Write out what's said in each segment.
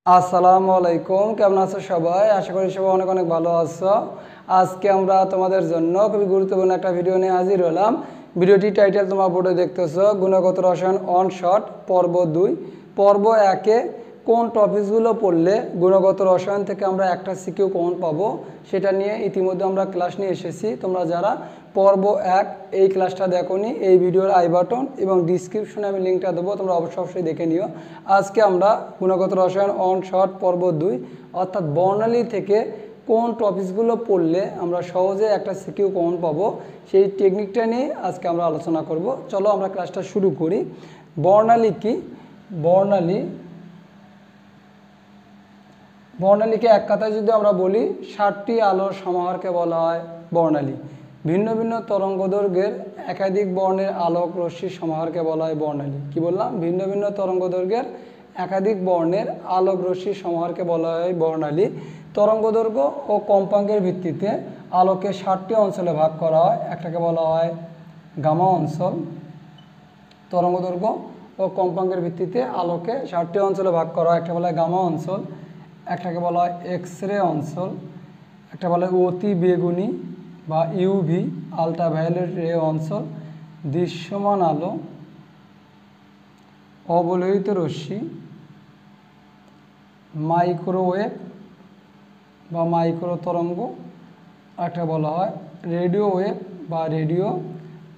আসসালামু আলাইকুম, কেমন আছো সবাই? আশা করি সবাই অনেক অনেক ভালো আছো। আজকে আমরা তোমাদের জন্য খুবই গুরুত্বপূর্ণ একটা ভিডিও নিয়ে হাজির হলাম। ভিডিওটি টাইটেল তোমার বোর্ডে দেখতেছো, গুণগত রসায়ন অন শর্ট পর্ব 2। পর্ব 1-এ কোন টপিকসগুলো পড়লে গুণগত রসায়ন থেকে আমরা একটা সিকিউ কমন পাবো সেটা নিয়ে ইতিমধ্যে আমরা ক্লাস নিয়ে এসেছি। তোমরা যারা পর্ব 1 এই ক্লাসটা দেখোনি, এই ভিডিওর আই বাটন এবং ডিসক্রিপশনে আমি লিঙ্কটা দেবো, তোমরা অবশ্যই দেখে নিও। আজকে আমরা গুণগত রসায়ন অন শর্ট পর্ব 2 অর্থাৎ বর্ণালী থেকে কোন টপিকসগুলো পড়লে আমরা সহজে একটা সিকিউ কমন পাবো সেই টেকনিকটা নিয়ে আজকে আমরা আলোচনা করব। চলো আমরা ক্লাসটা শুরু করি। বর্ণালী কি? বর্ণালীকে এক কথায় যদি আমরা বলি, 7টি আলোর সমাহারকে বলা হয় বর্ণালী। ভিন্ন ভিন্ন তরঙ্গদৈর্ঘ্যের একাধিক বর্ণের আলোক রশ্মির সমাহারকে বলা হয় বর্ণালী। কি বললাম? ভিন্ন ভিন্ন তরঙ্গদৈর্ঘ্যের একাধিক বর্ণের আলোক রশ্মির সমাহারকে বলা হয় বর্ণালী। তরঙ্গদৈর্ঘ্য ও কম্পাঙ্কের ভিত্তিতে আলোকে 7টি অঞ্চলে ভাগ করা হয়। একটাকে বলা হয় গামা অঞ্চল। তরঙ্গদৈর্ঘ্য ও কম্পাঙ্কের ভিত্তিতে আলোকে 7টি অঞ্চলে ভাগ করা হয়। একটা বলা হয় গামা অঞ্চল, একটাকে বলা হয় এক্স রে অঞ্চল, একটা বলা হয় অতি বেগুনি বা ইউভি আল্ট্রাভায়োলেট রে অঞ্চল, দৃশ্যমান আলো, অবলোহিত রশ্মি, মাইক্রোওয়েভ বা মাইক্রো তরঙ্গ, একটা বলা হয় রেডিও ওয়েভ বা রেডিও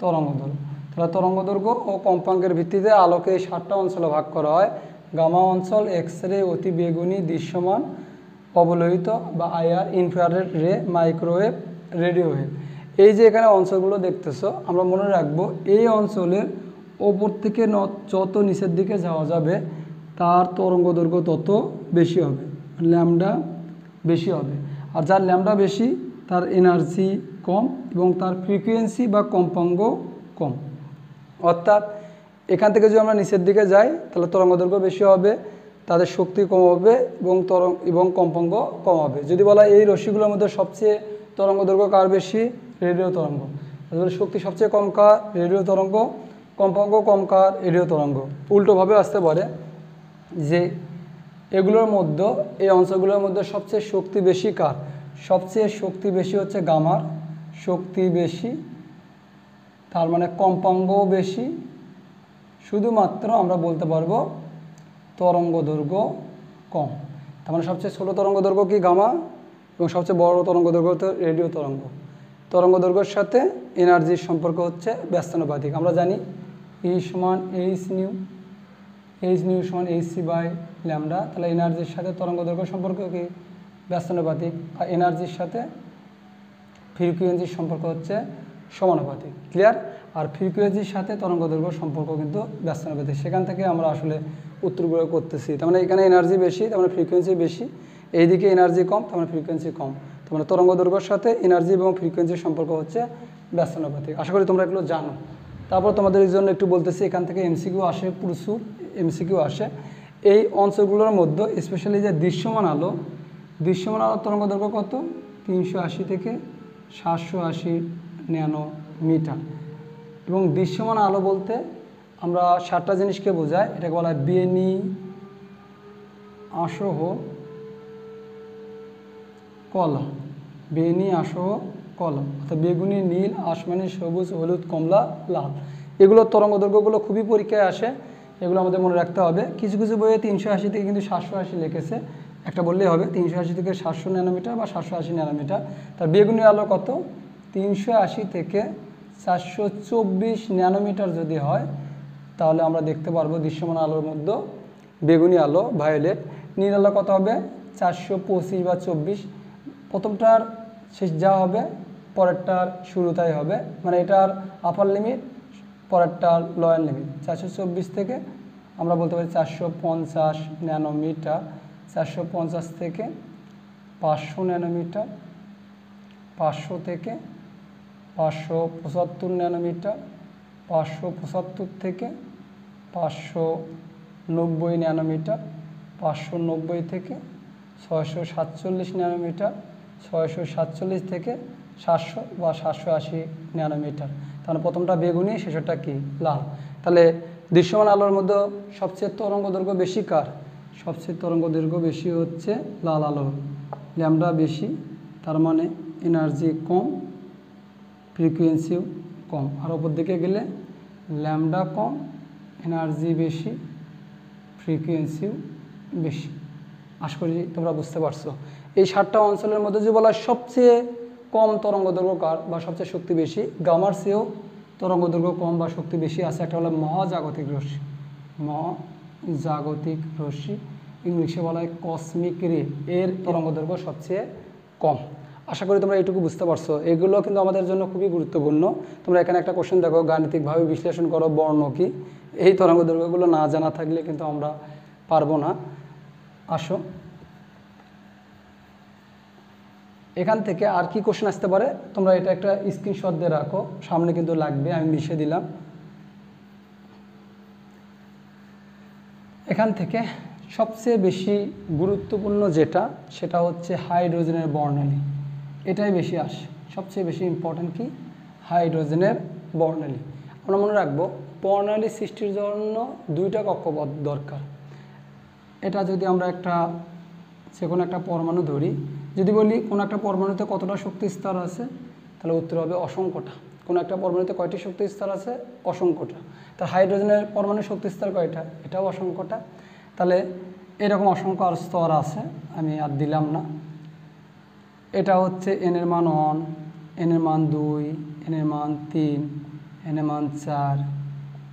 তরঙ্গদৈর্ঘ্য। তাহলে তরঙ্গদৈর্ঘ্য ও কম্পাঙ্কের ভিত্তিতে আলোকে 7টা অঞ্চলে ভাগ করা হয়: গামা অঞ্চল, এক্স রে, অতি বেগুনি, দৃশ্যমান, অবলোহিত বা আইআর, ইনফ্রারেড রে, মাইক্রোওয়েভ, রেডিও ওয়েভ। এই যে এখানে অঞ্চলগুলো দেখতেছো, আমরা মনে রাখবো এই অঞ্চলের ওপর থেকে যত নিচের দিকে যাওয়া যাবে তার তরঙ্গদৈর্ঘ্য তত বেশি হবে, ল্যামডা বেশি হবে। আর যার ল্যামডা বেশি তার এনার্জি কম এবং তার ফ্রিকোয়েন্সি বা কম্পাঙ্ক কম। অর্থাৎ এখান থেকে যদি আমরা নিচের দিকে যাই তাহলে তরঙ্গদৈর্ঘ্য বেশি হবে, তাদের শক্তি কম হবে এবং কম্পাঙ্ক কম হবে। যদি বলা এই রশ্মিগুলোর মধ্যে সবচেয়ে তরঙ্গদৈর্ঘ্য কার বেশি? রেডিও তরঙ্গ। শক্তি সবচেয়ে কম কার? রেডিও তরঙ্গ। কম্পাঙ্ক কম কার? রেডিও তরঙ্গ। উল্টোভাবে আসতে পারে যে এগুলোর মধ্যে, এই অঞ্চলগুলোর মধ্যে সবচেয়ে শক্তি বেশি কার? সবচেয়ে শক্তি বেশি হচ্ছে গামার, শক্তি বেশি, তার মানে কম্পাঙ্কও বেশি। শুধুমাত্র আমরা বলতে পারবো তরঙ্গদৈর্ঘ্য কম। তার মানে সবচেয়ে ছোটো তরঙ্গদৈর্ঘ্য কি? গামা, এবং সবচেয়ে বড় তরঙ্গদৈর্ঘ্য হচ্ছে রেডিও তরঙ্গ। তরঙ্গদৈর্ঘ্যের সাথে এনার্জির সম্পর্ক হচ্ছে ব্যস্তানুপাতিক। আমরা জানি E সমান এইচ নিউ, এইচ নিউ সমান এইচসি বাই ল্যামডা। তাহলে এনার্জির সাথে তরঙ্গদৈর্ঘ্য সম্পর্ক কি? ব্যস্তানুপাতিক। আর এনার্জির সাথে ফ্রিকোয়েন্সির সম্পর্ক হচ্ছে সমানুপাতিক। ক্লিয়ার? আর ফ্রিকোয়েন্সির সাথে তরঙ্গদৈর্ঘ্য সম্পর্ক কিন্তু ব্যস্তানুপাতিক। সেখান থেকে আমরা আসলে উত্তরগুলো করতেছি। তার মানে এখানে এনার্জি বেশি, তার মানে ফ্রিকোয়েন্সি বেশি। এইদিকে এনার্জি কম, তার মানে ফ্রিকোয়েন্সি কম। তার মানে তরঙ্গদৈর্ঘ্যের সাথে এনার্জি এবং ফ্রিকোয়েন্সির সম্পর্ক হচ্ছে ব্যস্তানুপাতিক। আশা করি তোমরা এগুলো জানো। তারপর তোমাদের জন্য একটু বলতেছি, এখান থেকে এমসিকিউ আসে, প্রচুর এমসিকিউ আসে। এই অঞ্চলগুলোর মধ্যে স্পেশালি যে দৃশ্যমান আলো, দৃশ্যমান আলোর তরঙ্গদৈর্ঘ্য কত? 380 থেকে 780 ন্যানোমিটার। এবং দৃশ্যমান আলো বলতে আমরা 7টা জিনিসকে বোঝাই। এটাকে বলা হয় বেনি, আসহ, কলা। বেনি, আসহ, কলা অর্থাৎ বেগুনি, নীল, আসমানি, সবুজ, হলুদ, কমলা, লাল। এগুলোর তরঙ্গদৈর্ঘ্যগুলো খুবই পরীক্ষায় আসে, এগুলো আমাদের মনে রাখতে হবে। কিছু কিছু বইয়ে 380 থেকে কিন্তু 780 লিখেছে, একটা বললেই হবে। 380 থেকে 700 ন্যানোমিটার বা 780 ন্যানোমিটার। তার বেগুনি আলো কত? 380 থেকে 424 ন্যানোমিটার যদি হয় তাহলে আমরা দেখতে পারবো দৃশ্যমান আলোর মধ্যে বেগুনি আলো, ভায়োলেট। নীল আলো কত হবে? 425 বা 24। প্রথমটার শেষ যা হবে পরেরটার শুরু তাই হবে, মানে এটার আপার লিমিট, পরেরটার লোয়ার লিমিট। 424 থেকে আমরা বলতে পারি 450 ন্যানোমিটার, 450 থেকে 500 ন্যানোমিটার, 500 থেকে 575 ন্যানোমিটার, 575 থেকে 590 ন্যানোমিটার, 590 থেকে 647 ন্যানোমিটার, 647 থেকে 700 বা 780 ন্যানোমিটার। তাহলে প্রথমটা বেগুনি, শেষেরটা কি? লাল। তাহলে দৃশ্যমান আলোর মধ্যে সবচেয়ে তরঙ্গদৈর্ঘ্য বেশি কার? সবচেয়ে তরঙ্গ দৈর্ঘ্য বেশি হচ্ছে লাল আলোর, ল্যামডা বেশি, তার মানে এনার্জি কম, ফ্রিকোয়েন্সিও কম। আর ওপর দিকে গেলে ল্যামডা কম, এনার্জি বেশি, ফ্রিকোয়েন্সিও বেশি। আশা করি তোমরা বুঝতে পারছো। এই 7টা অঞ্চলের মধ্যে যে বলা সবচেয়ে কম তরঙ্গ দৈর্ঘ্য কার বা সবচেয়ে শক্তি বেশি, গামার চেয়েও তরঙ্গ দৈর্ঘ্য কম বা শক্তি বেশি আছে, একটা হলো মহাজাগতিক রশ্মি। মহাজাগতিক রশ্মি, ইংলিশে বলা হয় কসমিক রে, এর তরঙ্গ দৈর্ঘ্য সবচেয়ে কম। আশা করি তোমরা এইটুকু বুঝতে পারছো। এগুলো কিন্তু আমাদের জন্য খুবই গুরুত্বপূর্ণ। তোমরা এখানে একটা কোশ্চেন দেখো, গাণিতিকভাবে বিশ্লেষণ করো বর্ণ কি। এই তরঙ্গ দৈর্ঘ্যগুলো না জানা থাকলে কিন্তু আমরা পারবো না। আসো, এখান থেকে আর কি কোশ্চেন আসতে পারে তোমরা এটা একটা স্ক্রিনশট দিয়ে রাখো, সামনে কিন্তু লাগবে, আমি মিশিয়ে দিলাম। এখান থেকে সবচেয়ে বেশি গুরুত্বপূর্ণ যেটা, সেটা হচ্ছে হাইড্রোজেনের বর্ণালী। এটাই বেশি আসে, সবচেয়ে বেশি ইম্পর্টেন্ট কি, হাইড্রোজেনের বর্ণালী। আমরা মনে রাখবো বর্ণালী সৃষ্টির জন্য 2টা কক্ষপথ দরকার। এটা যদি আমরা যে কোনো একটা পরমাণু ধরি, যদি বলি কোনো একটা পরমাণুতে কতটা শক্তি স্তর আছে, তাহলে উত্তর হবে অসংখ্যটা। কোনো একটা পরমাণুতে কয়টি শক্তি স্তর আছে, অসংখ্যটা। তার হাইড্রোজেনের পরমাণুর শক্তি স্তর কয়টা, এটাও অসংখ্যটা। তাহলে এরকম অসংখ্য আর স্তর আছে, আমি আর দিলাম না। এটা হচ্ছে n এর মান 1, n এর মান 2, n এর মান 3, n এর মান 4,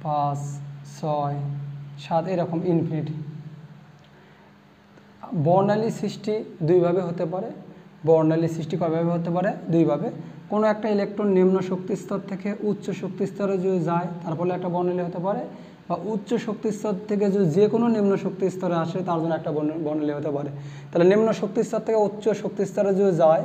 5, 6, 7, এরকম ইনফিনিটি। বর্ণালী সৃষ্টি 2ভাবে হতে পারে। বর্ণালী সৃষ্টি কয়ভাবে হতে পারে, 2ভাবে। কোনো একটা ইলেকট্রন নিম্ন শক্তি স্তর থেকে উচ্চ শক্তি স্তরে যদি যায়, তার ফলে একটা বর্ণালী হতে পারে, বা উচ্চ শক্তি স্তর থেকে যদি যে কোনো নিম্ন শক্তি স্তরে আসে, তার জন্য একটা বর্ণালী হতে পারে। তাহলে নিম্ন শক্তি স্তর থেকে উচ্চ শক্তি স্তরে যদি যায়,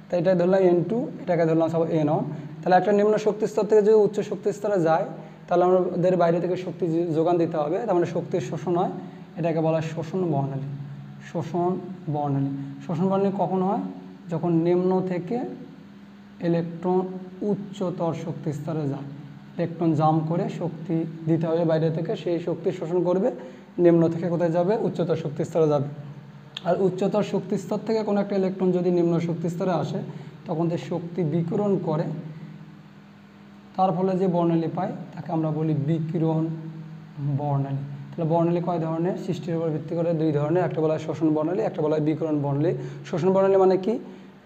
তো এটা ধরলাম n2, এটাকে ধরলাম সব n1। তাহলে একটা নিম্ন শক্তি স্তর থেকে যদি উচ্চ শক্তি স্তরে যায়, তাহলে আমাদের বাইরে থেকে শক্তি যোগান দিতে হবে, তার মানে শক্তির শোষণ হয়, এটাকে বলা হয় শোষণ বর্ণালী। শোষণ বর্ণালী। শোষণ বর্ণালী কখন হয়, যখন নিম্ন থেকে ইলেকট্রন উচ্চতর শক্তি স্তরে যায়। ইলেকট্রন জাম্প করে শক্তি দিতে হবে বাইরে থেকে, সেই শক্তি শোষণ করবে, নিম্ন থেকে কোথায় যাবে, উচ্চতর শক্তি স্তরে যাবে। আর উচ্চতর শক্তি স্তর থেকে কোনো একটা ইলেকট্রন যদি নিম্ন শক্তি স্তরে আসে, তখন যে শক্তি বিকিরণ করে, তার ফলে যে বর্ণালী পাই, তাকে আমরা বলি বিকিরণ বর্ণালী। তাহলে বর্ণালী কয় ধরনের, সৃষ্টির উপর ভিত্তি করে 2 ধরনের, একটা বলা হয় শোষণ বর্ণালী, একটা বলা হয় বিকিরণ বর্ণালী। শোষণ বর্ণালী মানে কি,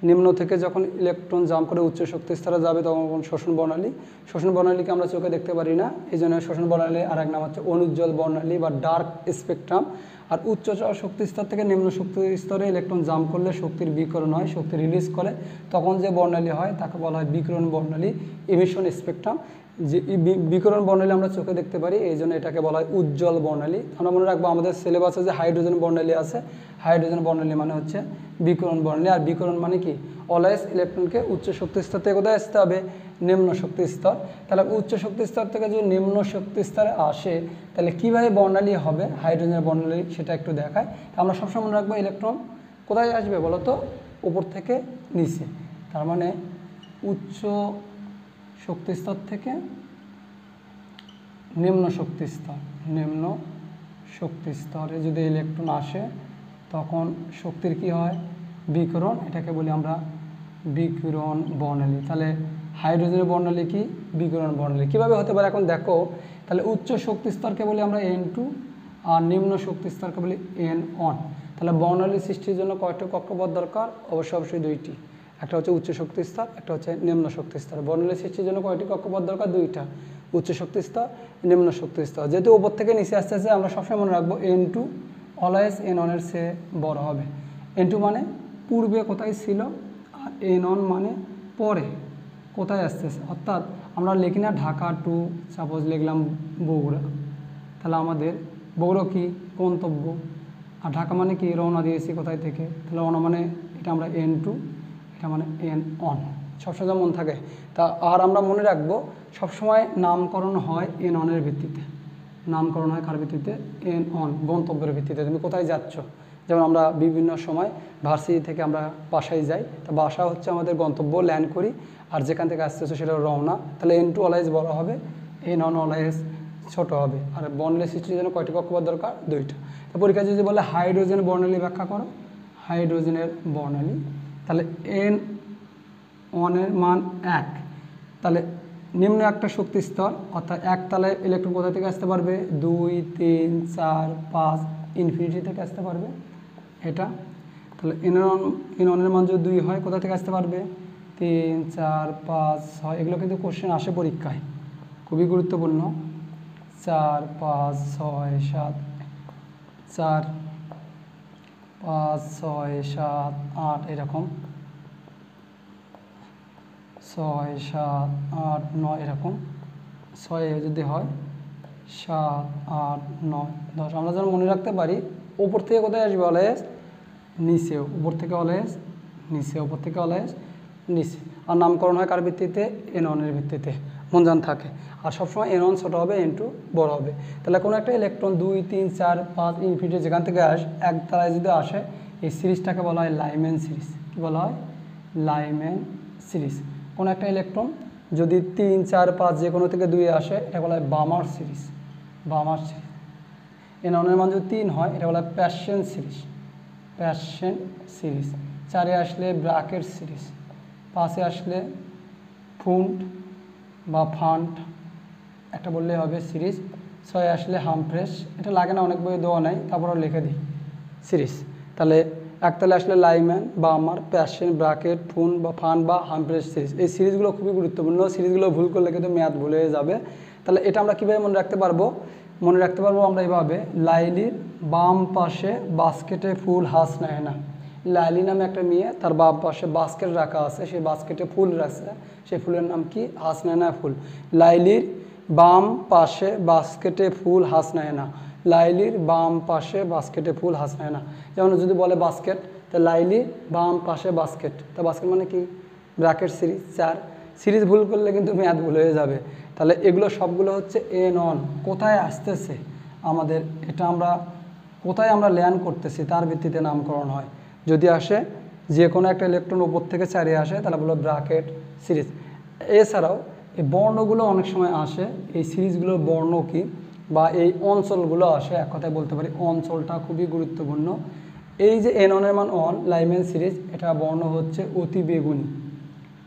নিম্ন থেকে যখন ইলেকট্রন জাম্প করে উচ্চ শক্তি স্তরে যাবে, তখন শোষণ বর্ণালী। শোষণ বর্ণালীকে আমরা চোখে দেখতে পারি না, এই জন্য শোষণ বর্ণালীর আর এক নাম হচ্ছে অনুজ্জ্বল বর্ণালী বা ডার্ক স্পেকট্রাম। আর উচ্চতর শক্তি স্তর থেকে নিম্ন শক্তি স্তরে ইলেকট্রন জাম্প করলে শক্তির বিকিরণ হয়, শক্তি রিলিজ করে, তখন যে বর্ণালী হয় তাকে বলা হয় বিকিরণ বর্ণালী, ইমিশন স্পেকট্রাম। যে বিকিরণ বর্ণালী আমরা চোখে দেখতে পারি, এই জন্য এটাকে বলা হয় উজ্জ্বল বর্ণালী। আমরা মনে রাখবো আমাদের সিলেবাসে যে হাইড্রোজেন বর্ণালী আছে, হাইড্রোজেন বর্ণালী মানে হচ্ছে বিকিরণ বর্ণালী। আর বিকিরণ মানে কি, অলওয়েজ ইলেকট্রনকে উচ্চ শক্তি স্তর থেকে কোথায় আসতে হবে, নিম্ন শক্তি স্তর। তাহলে উচ্চ শক্তি স্তর থেকে যদি নিম্ন শক্তি স্তরে আসে, তাহলে কীভাবে বর্ণালী হবে হাইড্রোজেনের বর্ণালী, সেটা একটু দেখায়। আমরা সবসময় মনে রাখবো ইলেকট্রন কোথায় আসবে বলো তো, উপর থেকে নিচে। তার মানে উচ্চ শক্তি স্তর থেকে নিম্ন শক্তি স্তর, নিম্ন শক্তি স্তরে যদি ইলেকট্রন আসে, তখন শক্তির কি হয়, বিকিরণ, এটাকে বলি আমরা বিকিরণ বর্ণালী। তাহলে হাইড্রোজেনের বর্ণালী কি, বিকিরণ বর্ণালী। কীভাবে হতে পারে এখন দেখো, তাহলে উচ্চ শক্তি স্তরকে বলি আমরা n2, আর নিম্ন শক্তি স্তরকে বলি n1। তাহলে বর্ণালী সৃষ্টির জন্য কয়টা কক্ষপথ দরকার, অবশ্যই 2টি, একটা হচ্ছে উচ্চ শক্তি স্তর, একটা হচ্ছে নিম্ন শক্তি স্তর। বর্ণালী সৃষ্টির জন্য কয়টি কক্ষপথ দরকার, 2টা, উচ্চ শক্তি স্তর, নিম্ন শক্তি স্তর। যেহেতু উপর থেকে নিচে আসতে আসতে আমরা সবসময় মনে রাখবো n2 অলওয়েজ n1 এর চেয়ে বড় হবে। n2 মানে পূর্বে কোথায় ছিল, আর n1 মানে পরে কোথায় আসতেছে। অর্থাৎ আমরা লিখি না ঢাকা টু, সাপোজ লিখলাম বগুড়া, তাহলে আমাদের বগুড়া কি, গন্তব্য, আর ঢাকা মানে কি, রওনা দিয়েছি কোথায় থেকে, তাহলে রওনা মানে এটা আমরা n2, এটা মানে n1, সবসময় মনে থাকে। তা আর আমরা মনে রাখবো সবসময় নামকরণ হয় n1 এর ভিত্তিতে, নামকরণ হয় কার ভিত্তিতে, n1, গন্তব্যের ভিত্তিতে। তুমি কোথায় যাচ্ছ, যেমন আমরা বিভিন্ন সময় ভার্সিটি থেকে আমরা বাসায় যাই, তা বাসা হচ্ছে আমাদের গন্তব্য, ল্যান্ড করি, আর যেখান থেকে আসতেছে সেটা রওনা। তাহলে n2 অলওয়েজ বড় হবে, n1 অলওয়েজ ছোট হবে। আর বর্ণালী সৃষ্টির জন্য কয়টি কক্ষপথ দরকার, 2টা। পরীক্ষা যদি বলে হাইড্রোজেন বর্ণালী ব্যাখ্যা করো, হাইড্রোজেনের বর্ণালী, তাহলে N1 এর মান 1, তাহলে নিম্ন একটা শক্তি স্তর অর্থাৎ এক তালায় ইলেকট্রন কোথা থেকে আসতে পারবে, 2 3 4 5 ইনফিনিটি থেকে আসতে পারবে এটা। তাহলে N1 এর মান যদি 2 হয় কোথা থেকে আসতে পারবে, 3 4 5 6, এগুলো কিন্তু কোশ্চেন আসে পরীক্ষায়, খুবই গুরুত্বপূর্ণ। 4 5 6 7, 4 5 6 7 8, এরকম 6 7 8 9, এরকম 6 যদি হয় 7 8 9 10। আমরা যেন মনে রাখতে পারি উপর থেকে কোথায় আসবে, অলওয়েজ নিচে, উপর থেকে অলওয়েজ নিচে, উপর থেকে অলওয়েজ নিচে। আর নামকরণ হয় কার ভিত্তিতে, N1 এর ভিত্তিতে মনজান থাকে। আর সবসময় N1 ছোটো হবে, N2 বড় হবে। তাহলে কোনো একটা ইলেকট্রন 2 3 4 5 ইনফিনিটি যেখান থেকে আসে এক তারায় যদি আসে, এই সিরিজটাকে বলা হয় লাইম্যান সিরিজ। কী বলা হয়, লাইম্যান সিরিজ। কোনো একটা ইলেকট্রন যদি 3 4 5 যে কোনো থেকে 2 আসে, এটা বলা হয় বামার সিরিজ, বামার সিরিজ। N1 এর মান যদি 3 হয়, এটা বলা হয় প্যাশন সিরিজ, প্যাশন সিরিজ। 4 আসলে ব্র্যাকেট সিরিজ, 5 আসলে ফুন্ট বা ফান্ট একটা বললেই হবে সিরিজ। 6 আসলে হামফ্রেস, এটা লাগে না, অনেক বইয়ে দেওয়া নাই, তারপরও লিখে দিই সিরিজ। তাহলে একতলে আসলে লাইম্যান, বামার, প্যাশন, ব্র্যাকেট, ফুন বা ফান বা হামফ্রেস সিরিজ। এই সিরিজগুলো খুবই গুরুত্বপূর্ণ, সিরিজগুলো ভুল করলে কিন্তু ম্যাথ ভুল হয়ে যাবে। তাহলে এটা আমরা কীভাবে মনে রাখতে পারবো, মনে রাখতে পারবো আমরা এইভাবে, লাইলির বাম পাশে বাস্কেটে ফুল হাস নেয় না। লাইলি নামে একটা মেয়ে, তার বাম পাশে বাস্কেট রাখা আছে, সেই বাস্কেটে ফুল রাখছে, সেই ফুলের নাম কি, হাসনায়না ফুল। লাইলির বাম পাশে বাস্কেটে ফুল হাসনায়না, লাইলির বাম পাশে বাস্কেটে ফুল হাসনায়না। যেমন যদি বলে বাস্কেট, তো লাইলি বাম পাশে বাস্কেট, তো বাস্কেট মানে কি, ব্র্যাকেট সিরিজ। 4 সিরিজ ভুল করলে কিন্তু ম্যাথ ভুল হয়ে যাবে। তাহলে এগুলো সবগুলো হচ্ছে N1 কোথায় আসতেছে আমাদের, এটা আমরা কোথায় আমরা ল্যান্ড করতেছি তার ভিত্তিতে নামকরণ হয়। যদি আসে যে কোনো একটা ইলেকট্রন উপর থেকে 4 আসে, তাহলে বলো ব্র্যাকেট সিরিজ। এছাড়াও এই বর্ণগুলো অনেক সময় আসে, এই সিরিজগুলোর বর্ণ কি বা এই অঞ্চলগুলো আসে, এক কথায় বলতে পারি অঞ্চলটা খুবই গুরুত্বপূর্ণ। এই যে N1 এর মান 1 লাইম্যান সিরিজ, এটা বর্ণ হচ্ছে অতি বেগুনি।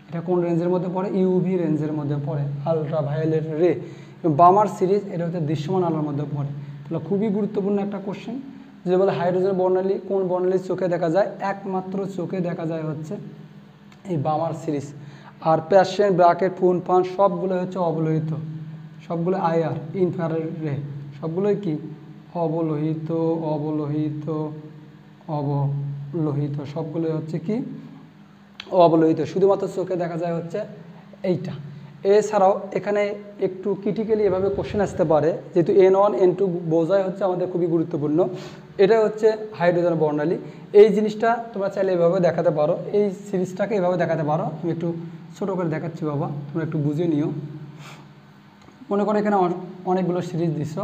এটা কোন রেঞ্জের মধ্যে পড়ে, ইউভি রেঞ্জের মধ্যে পড়ে, আলট্রা ভায়োলেট রে। বামার সিরিজ, এটা হচ্ছে দৃশ্যমান আলোর মধ্যে পড়ে। তাহলে খুবই গুরুত্বপূর্ণ একটা কোশ্চেন। যে বলে হাইড্রোজেন বর্ণালী, কোন বর্ণালী চোখে দেখা যায়, একমাত্র চোখে দেখা যায় হচ্ছে এই বামার সিরিজ। আর প্যাশন, ব্র্যাকেট, ফুন, ফান সবগুলো হচ্ছে অবলোহিত, সবগুলো IR ইনফ্রারেড রে, সবগুলোই কি অবলোহিত, অবলোহিত, অবলোহিত, সবগুলোই হচ্ছে কি অবলোহিত। শুধুমাত্র চোখে দেখা যায় হচ্ছে এইটা। এছাড়াও এখানে একটু ক্রিটিক্যালি এভাবে কোশ্চেন আসতে পারে, যেহেতু N1 N2 বোঝাই হচ্ছে আমাদের খুবই গুরুত্বপূর্ণ। এটা হচ্ছে হাইড্রোজেন বর্ণালী। এই জিনিসটা তোমরা চাইলে এভাবে দেখাতে পারো, এই সিরিজটাকে এভাবে দেখাতে পারো। আমি একটু ছোটো করে দেখাচ্ছি বাবা, তোমরা একটু বুঝে নিও। মনে করো এখানে অনেকগুলো সিরিজ দিছ,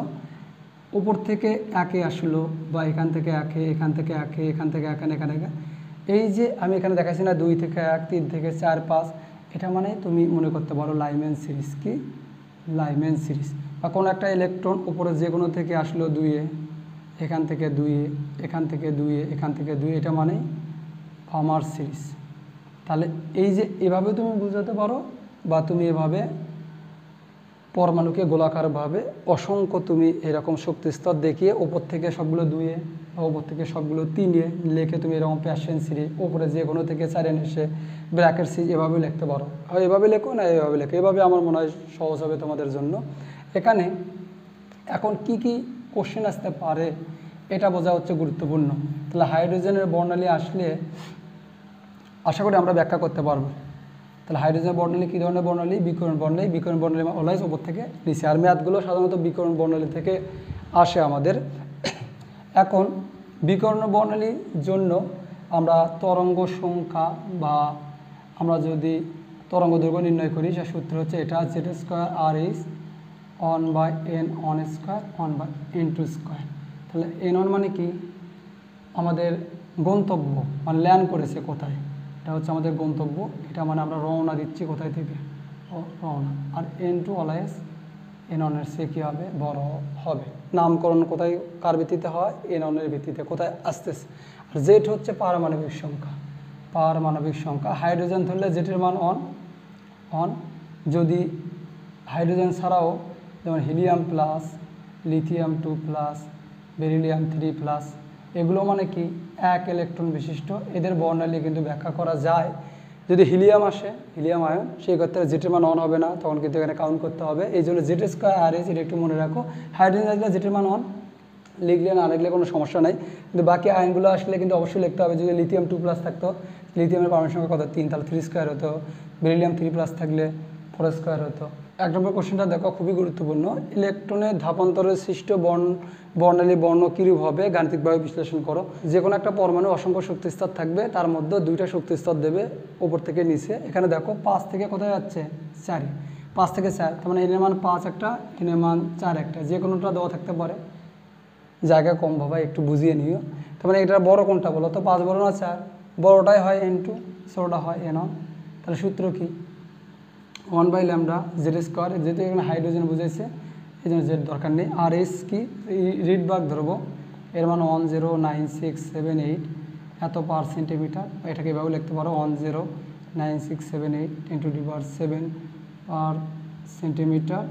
উপর থেকে একে আসলো বা এখান থেকে একে, এখান থেকে একে, এখান থেকে এখানে। এই যে আমি এখানে দেখাচ্ছি না 2 থেকে 1, 3 থেকে 4 5, এটা মানে তুমি মনে করতে পারো লাইম্যান সিরিজ। কি লাইম্যান সিরিজ। বা কোনো একটা ইলেকট্রন উপরে যে কোনো থেকে আসলো 2 এখান থেকে 2 এখান থেকে 2 এখান থেকে 2, এটা মানে বামার সিরিজ। তাহলে এই যে এভাবে তুমি বুঝাতে পারো, বা তুমি এভাবে পরমাণুকে গোলাকারভাবে অসংখ্য তুমি এরকম শক্তিস্তর দেখিয়ে ওপর থেকে সবগুলো 2 বা ওপর থেকে সবগুলো 3 লিখে তুমি এরকম প্যাশন সিরিজ, ওপরে যে কোনো থেকে 4 এসে ব্র্যাকেট সিরিজ এভাবে লিখতে পারো। আর এভাবে লেখো না এভাবে লেখো, এভাবে আমার মনে হয় সহজ হবে তোমাদের জন্য। এখানে এখন কি কি কোশ্চেন আসতে পারে এটা বোঝা হচ্ছে গুরুত্বপূর্ণ। তাহলে হাইড্রোজেনের বর্ণালী আসলে আশা করি আমরা ব্যাখ্যা করতে পারবো। তাহলে হাইড্রোজেন বর্ণালী কী ধরনের বর্ণালী, বিকিরণ বর্ণালী। বিকিরণ বর্ণালী অলওয়েজ ওপর থেকে নিচে, আর ম্যাথগুলো সাধারণত বিকিরণ বর্ণালী থেকে আসে আমাদের। এখন বিকিরণ বর্ণালীর জন্য আমরা তরঙ্গ সংখ্যা বা আমরা যদি তরঙ্গ দৈর্ঘ্য নির্ণয় করি, সে সূত্র হচ্ছে এটা, Z² R is 1/n1² 1/n2²। তাহলে n1 মানে কি, আমাদের গন্তব্য, মানে ল্যান্ড করেছে কোথায়, এটা হচ্ছে আমাদের গন্তব্য। এটা মানে আমরা রওনা দিচ্ছি কোথায় থেকে, রওনা। আর N2 অলওয়েজ N1 এর চেয়ে কী হবে, বড় হবে। নামকরণ কোথায় কার ভিত্তিতে হয়, এননের ভিত্তিতে কোথায় আসতেছে। আর জেড হচ্ছে পারমাণবিক সংখ্যা, পারমাণবিক সংখ্যা। হাইড্রোজেন ধরলে জেটের মান অন, যদি হাইড্রোজেন ছাড়াও যেমন helium plus, lithium 2 plus, beryllium 3 plus, এগুলো মানে কি 1 ইলেকট্রন বিশিষ্ট। এদের বর্ণালী কিন্তু ব্যাখ্যা করা যায়। যদি হিলিয়াম আসে, হিলিয়াম আয়ন, সেই ক্ষেত্রে জেটের মান অন হবে না, তখন কিন্তু এখানে কাউন্ট করতে হবে। এই জন্য জেড স্কোয়ার আর এস, এটা একটু মনে রাখো। হাইড্রোজেন আসলে জেটের মান অন, লিখলে না লিখলে কোনো সমস্যা নাই, কিন্তু বাকি আয়নগুলো আসলে কিন্তু অবশ্যই লিখতে হবে। যদি লিথিয়াম 2 প্লাস থাকতো, লিথিয়ামের পারমাণবিক সংখ্যা কত 3, তাহলে 3 স্কোয়ার হতো। বেরিলিয়াম 3 প্লাস থাকলে 4 স্কোয়ার হতো। 1 নম্বর কোশ্চেনটা দেখো, খুবই গুরুত্বপূর্ণ। ইলেকট্রনের ধাপান্তরের সৃষ্ট বর্ণালী বর্ণ কিরূপ হবে গাণিতিকভাবে বিশ্লেষণ করো। যে কোনো একটা পরমাণু অসংখ্য শক্তি স্তর থাকবে, তার মধ্যে 2টা শক্তি স্তর দেবে উপর থেকে নিচে। এখানে দেখো 5 থেকে কোথায় যাচ্ছে 4, 5 থেকে 4, তার মানে এনের মান 5 একটা, এনের মান 4 একটা, যে কোনোটা দেওয়া থাকতে পারে। জায়গা কম ভাবা, একটু বুঝিয়ে নিও। তার মানে এটার বড় কোনটা বলো তো, 5 বড় না 4? বড়টাই হয় n2, ছোটটা হয় n1। তাহলে সূত্র কি 1/λ জেড স্কোয়ার, যেহেতু এখানে হাইড্রোজেন বুঝেছে এই জন্য জেড দরকার নেই। আর এস কি রিডবার্গ ধরবো, এর মান 109678 এত পার সেন্টিমিটার। এটাকে এভাবে লিখতে পারো 109678 × 7 পার সেন্টিমিটার,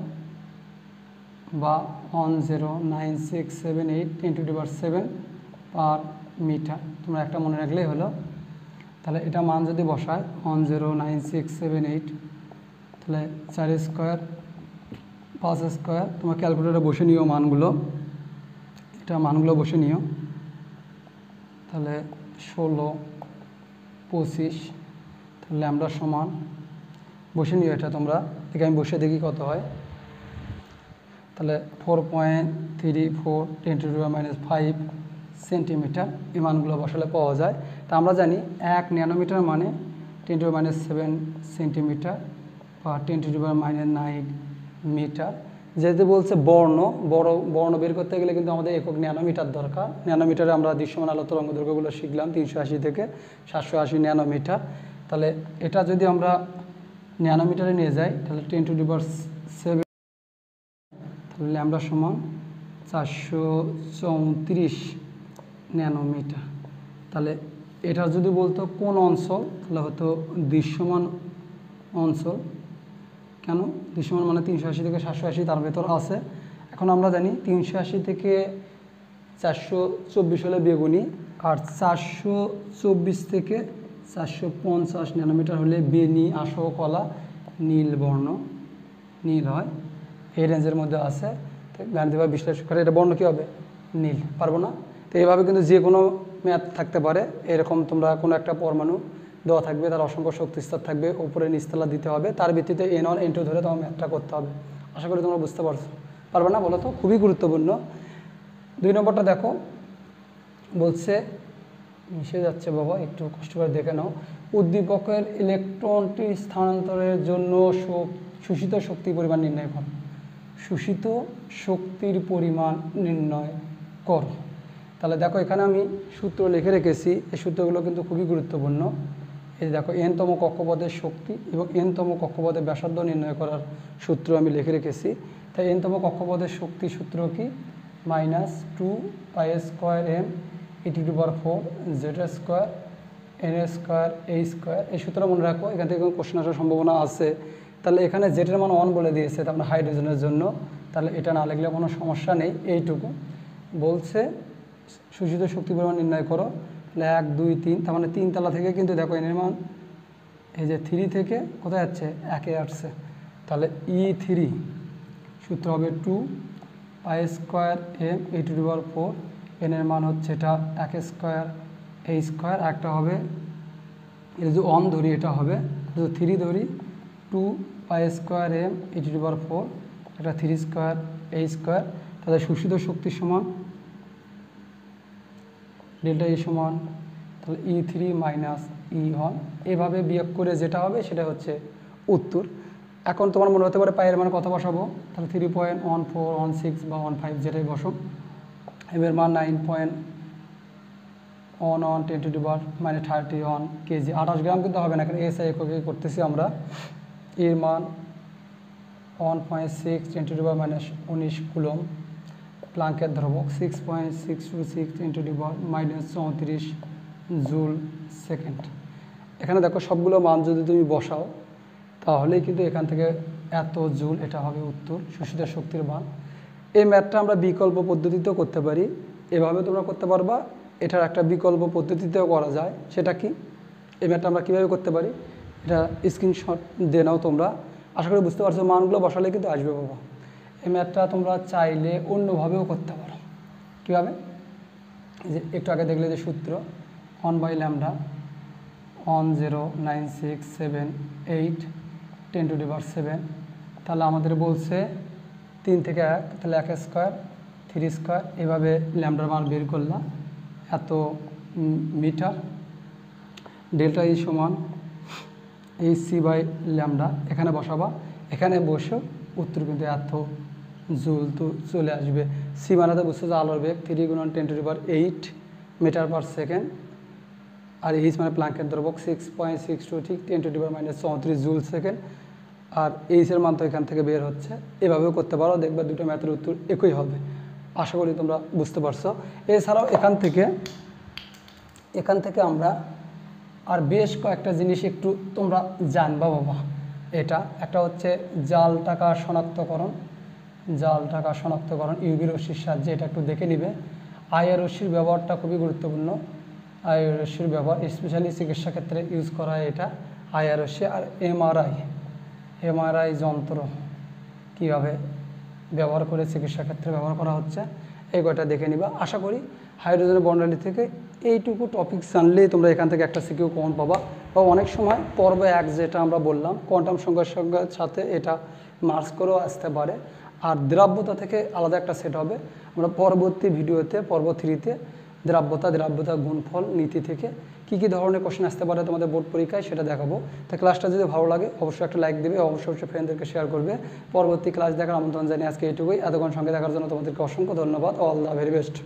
বা 109678 × 7 পার মিটার। তোমরা একটা মনে রাখলেই হলো। তাহলে এটা মান যদি বসায় 109678, তাহলে 4 স্কোয়ার 5 স্কোয়ার, তোমার ক্যালকুলেটারে বসে নিও মানগুলো, এটা মানগুলো বসে নিও। তাহলে 16 25, তাহলে আমরা সমান বসে নিও এটা তোমরা, দেখে আমি বসে দেখি কত হয়। তাহলে 4.34 × 10⁻⁵ সেন্টিমিটার, এই মানগুলো বসালে পাওয়া যায়। তা আমরা জানি 1 ন্যানোমিটার মানে 10⁻⁷ সেন্টিমিটার বা 10⁻⁹ মিটার। যেহেতু বলছে বর্ণ বের করতে গেলে কিন্তু আমাদের একক ন্যানোমিটার দরকার। ন্যানোমিটারে আমরা দৃশ্যমান আলো তরঙ্গ দৈর্ঘ্যগুলো শিখলাম 380 থেকে 780 ন্যানোমিটার। তাহলে এটা যদি আমরা ন্যানোমিটারে নিয়ে যাই, তাহলে 10⁻⁷, তাহলে আমরা সমান 434 ন্যানোমিটার। তাহলে এটা যদি বলতো কোন অঞ্চল, তাহলে হতো দৃশ্যমান অঞ্চল। কেন দৃশ্যমান মানে 380 থেকে 780 তার ভেতর আছে। এখন আমরা জানি 380 থেকে 424 হলে বেগুনি, আর 424 থেকে 450 ন্যানোমিটার হলে বেনি, আসো কলা, নীল বর্ণ, নীল হয়। এই রেঞ্জের মধ্যে আছে। গাণিতিকভাবে বিশ্লেষণ করে এটা বর্ণ কী হবে, নীল। পারবো না? তো এইভাবে কিন্তু যে কোনো ম্যাথ থাকতে পারে। এরকম তোমরা কোনো একটা পরমাণু দেওয়া থাকবে, তার অসংখ্য শক্তিস্তর থাকবে, উপরে নিচতলা দিতে হবে, তার ভিত্তিতে n1 n2 ধরে তোমার ম্যাথটা করতে হবে। আশা করি তোমরা বুঝতে পারছো। পারবে না বলো তো? খুবই গুরুত্বপূর্ণ। 2 নম্বরটা দেখো, বলছে মিশে যাচ্ছে বাবা, একটু কষ্ট করে দেখে নাও। উদ্দীপকের ইলেকট্রনটি স্থানান্তরের জন্য শোষিত শক্তির পরিমাণ নির্ণয় করো। শোষিত শক্তির পরিমাণ নির্ণয় করো। তাহলে দেখো এখানে আমি সূত্র লিখে রেখেছি, এই সূত্রগুলো কিন্তু খুবই গুরুত্বপূর্ণ। এই দেখো n-তম কক্ষপথের শক্তি এবং n-তম কক্ষপথের ব্যাসার্ধ নির্ণয় করার সূত্র আমি লিখে রেখেছি। তাই n-তম কক্ষপথের শক্তি সূত্র কি, -2π² m e⁴ z² n² a²। এই সূত্র মনে রাখো, এখান থেকে কোশ্চেন আসার সম্ভাবনা আছে। তাহলে এখানে জেটের মান 1 বলে দিয়েছে, তার মানে হাইড্রোজেনের জন্য। তাহলে এটা না লিখলে কোনো সমস্যা নেই। এইটুকু বলছে শোষিত শক্তি পরিমাণ নির্ণয় করো। তাহলে 1 2 3, তার মানে 3 তলা থেকে কিন্তু দেখো এনের মান এই যে 3 থেকে কোথায় যাচ্ছে, 1-এ আসছে। তাহলে E3 সূত্র হবে 2π² m e⁴ এনের মান হচ্ছে এটা 1² a²। একটা হবে এটা যদি 1 ধরি, এটা হবে যদি 3 ধরি 2π² m e⁴, একটা 3² a²। তাহলে শোষিত শক্তির সমান ডেল্টা E সমান তাহলে E3 - E1। এভাবে বিয়োগ করে যেটা হবে সেটা হচ্ছে উত্তর। এখন তোমার মনে হতে পারে পায়ের মান কত বসাবো, তাহলে 3.1416 বা 15 যেটাই বসো। এর মান 9.11 10⁻⁻31 কেজি, 28 গ্রাম কিন্তু হবে না, কারণ এসআই এককে করতেছি আমরা। এর মান 1.6 10⁻⁻19 কুলম। প্লাঙ্কের ধ্রুবক 6.626 × 10⁻⁻34 জুল সেকেন্ড। এখানে দেখো সবগুলো মান যদি তুমি বসাও তাহলেই কিন্তু এখান থেকে এত জুল, এটা হবে উত্তর শোষিত শক্তির মান। এই ম্যাথটা আমরা বিকল্প পদ্ধতিতেও করতে পারি, এভাবে তোমরা করতে পারবা। এটার একটা বিকল্প পদ্ধতিতেও করা যায়, সেটা কি? এই ম্যাথটা আমরা কীভাবে করতে পারি, এটা স্ক্রিনশট দিয়ে নাও তোমরা। আশা করি বুঝতে পারছো, মানগুলো বসালে কিন্তু আসবে বাবা। এই ম্যাথটা তোমরা চাইলে অন্যভাবেও করতে পারো। কীভাবে? যে একটু আগে দেখলে যে সূত্র 1/λ 109678 10⁻⁷, তাহলে আমাদের বলছে 3 থেকে 1, তাহলে 1 স্কোয়ার 3 স্কোয়ার, এভাবে ল্যামডার মান বের করলাম এত মিটার। ডেল্টা ই সমান hc/λ, এখানে বসাবা। এখানে বসে উত্তর কিন্তু এত জুল তো চলে আসবে। সি মানেতে বুঝছো যে আলোর বেগ 3 × 10⁸ মিটার পার সেকেন্ড, আর এইচ মানে প্লাঙ্কের ধ্রুবক 6.626 10⁻⁻34 জুল সেকেন্ড। আর এইচের মান তো এখান থেকে বের হচ্ছে। এভাবেও করতে পারো, দেখবে দুটো ম্যাথের উত্তর একই হবে। আশা করি তোমরা বুঝতে পারছো। এছাড়াও এখান থেকে আমরা আর বেশ কয়েকটা জিনিস একটু তোমরা জানবা বাবা। এটা একটা হচ্ছে জাল টাকা শনাক্তকরণ ইউভি রশ্মির সাহায্যে, এটা একটু দেখে নিবে। আইআর রশ্মির ব্যবহারটা খুবই গুরুত্বপূর্ণ। আইআর রশ্মির ব্যবহার স্পেশালি চিকিৎসা ক্ষেত্রে ইউজ করা হয় এটা আইআর রশ্মি। আর এমআরআই যন্ত্র কীভাবে ব্যবহার করে চিকিৎসা ক্ষেত্রে ব্যবহার করা হচ্ছে, এই কয়টা দেখে নিবা। আশা করি হাইড্রোজেনের বর্ণালী থেকে এইটুকু টপিক জানলেই তোমরা এখান থেকে একটা সিকিউ কমন পাবা। বা অনেক সময় পর্ব 1 যেটা আমরা বললাম কোয়ান্টাম সংখ্যার সাথে এটা মার্চ করেও আসতে পারে। আর দ্রাব্যতা থেকে আলাদা একটা সেট হবে। আমরা পরবর্তী ভিডিওতে পর্ব 3-তে দ্রাব্যতা গুণফল নীতি থেকে কী ধরনের কোশ্চেন আসতে পারে তোমাদের বোর্ড পরীক্ষায় সেটা দেখাবো। তো ক্লাসটা যদি ভালো লাগে অবশ্যই একটা লাইক দেবে, অবশ্যই ফ্রেন্ডদেরকে শেয়ার করবে। পরবর্তী ক্লাস দেখার আমন্ত্রণ জানিয়ে আজকে এইটুকুই। এতক্ষণ সঙ্গে দেখার জন্য তোমাদেরকে অসংখ্য ধন্যবাদ। All the very best.